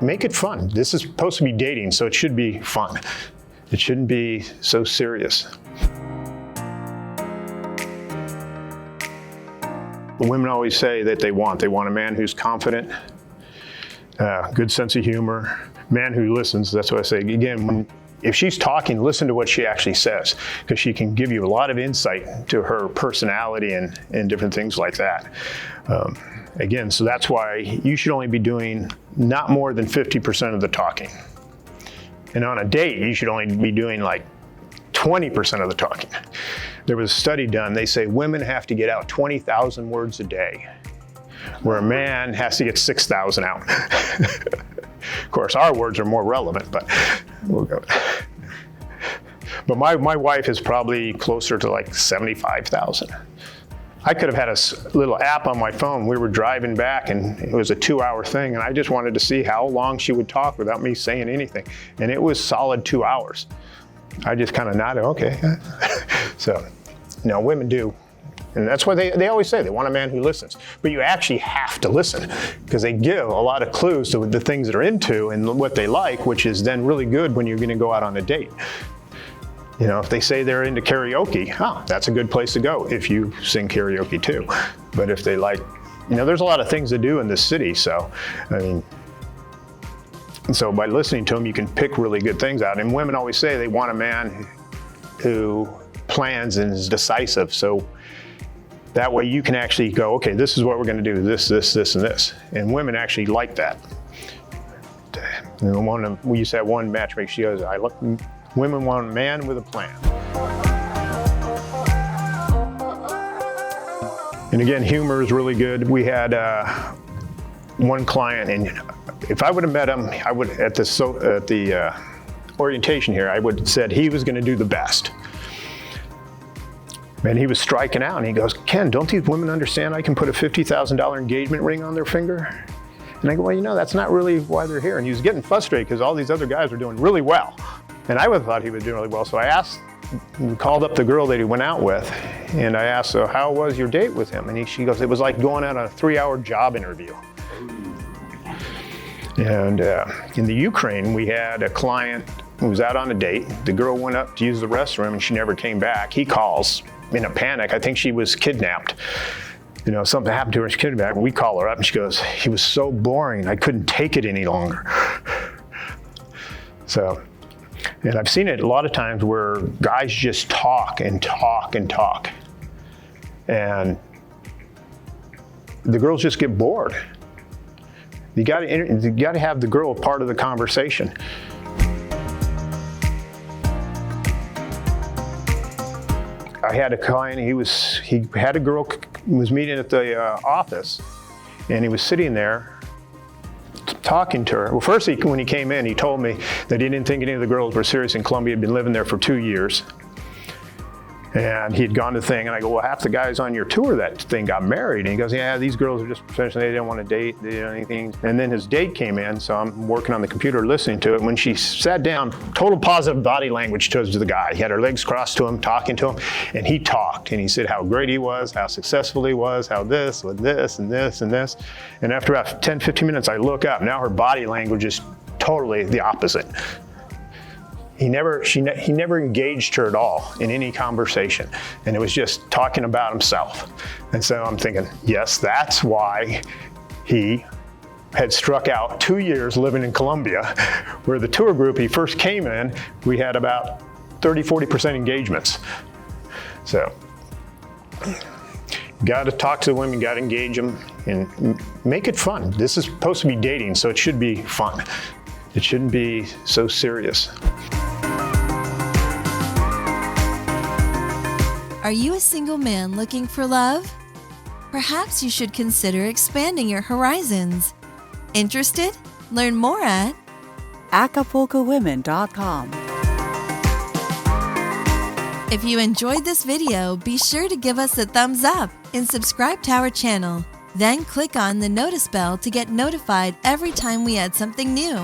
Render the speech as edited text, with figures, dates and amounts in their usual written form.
Make it fun. This is supposed to be dating, so it should be fun. It shouldn't be so serious. Women always say that they want a man who's confident, good sense of humor, man who listens. That's what I say. Again, if she's talking, listen to what she actually says, because she can give you a lot of insight to her personality and different things like that. Again, so that's why you should only be doing not more than 50% of the talking. And on a date, you should only be doing like 20% of the talking. There was a study done, they say women have to get out 20,000 words a day, where a man has to get 6,000 out. Of course, our words are more relevant, but we'll go. But my wife is probably closer to like 75,000. I could have had a little app on my phone. We were driving back and it was a 2-hour thing, and I just wanted to see how long she would talk without me saying anything. And it was solid 2 hours. I just kind of nodded, okay. So, you know, women do. And that's why they always say they want a man who listens. But you actually have to listen, because they give a lot of clues to the things they're into and what they like, which is then really good when you're going to go out on a date. You know, if they say they're into karaoke, that's a good place to go if you sing karaoke too. But if they like, you know, there's a lot of things to do in this city. So, I mean, so by listening to them, you can pick really good things out. And women always say they want a man who plans and is decisive. So that way you can actually go, okay, this is what we're going to do, this, and this. And women actually like that. And we used to have one matchmaker, she goes, women want a man with a plan. And again, humor is really good. We had one client, and if I would have met him, I would at the orientation here, I would have said he was going to do the best. And he was striking out, and he goes, Ken, don't these women understand I can put a $50,000 engagement ring on their finger? And I go, well, you know, that's not really why they're here. And he was getting frustrated because all these other guys were doing really well. And I would have thought he was doing really well. So I called up the girl that he went out with, and I asked, so how was your date with him? And she goes, it was like going on a 3-hour job interview. And in the Ukraine, we had a client who was out on a date. The girl went up to use the restroom, and she never came back. He calls in a panic. I think she was kidnapped. You know, something happened to her, she kidnapped. We call her up, and she goes, he was so boring, I couldn't take it any longer. So, and I've seen it a lot of times where guys just talk and talk and talk. And the girls just get bored. You gotta have the girl part of the conversation. I had a client, he had a girl who was meeting at the office, and he was sitting there talking to her. Well, first, when he came in, he told me that he didn't think any of the girls were serious in Colombia. He'd been living there for 2 years. And he had gone to the thing, and I go, well, half the guys on your tour that thing got married. And he goes, yeah, these girls are just professional, they didn't want to date, they didn't anything. And then his date came in, so I'm working on the computer listening to it. When she sat down, total positive body language towards the guy. He had her legs crossed to him, talking to him, and he talked. And he said how great he was, how successful he was, how this, with this, and this, and this. And after about 10, 15 minutes, I look up. Now her body language is totally the opposite. He never engaged her at all in any conversation. And it was just talking about himself. And so I'm thinking, yes, that's why he had struck out 2 years living in Colombia, where the tour group he first came in, we had about 30-40% engagements. So, got to talk to the women, got to engage them, and make it fun. This is supposed to be dating, so it should be fun. It shouldn't be so serious. Are you a single man looking for love? Perhaps you should consider expanding your horizons. Interested? Learn more at AcapulcoWomen.com. If you enjoyed this video, be sure to give us a thumbs up and subscribe to our channel. Then click on the notice bell to get notified every time we add something new.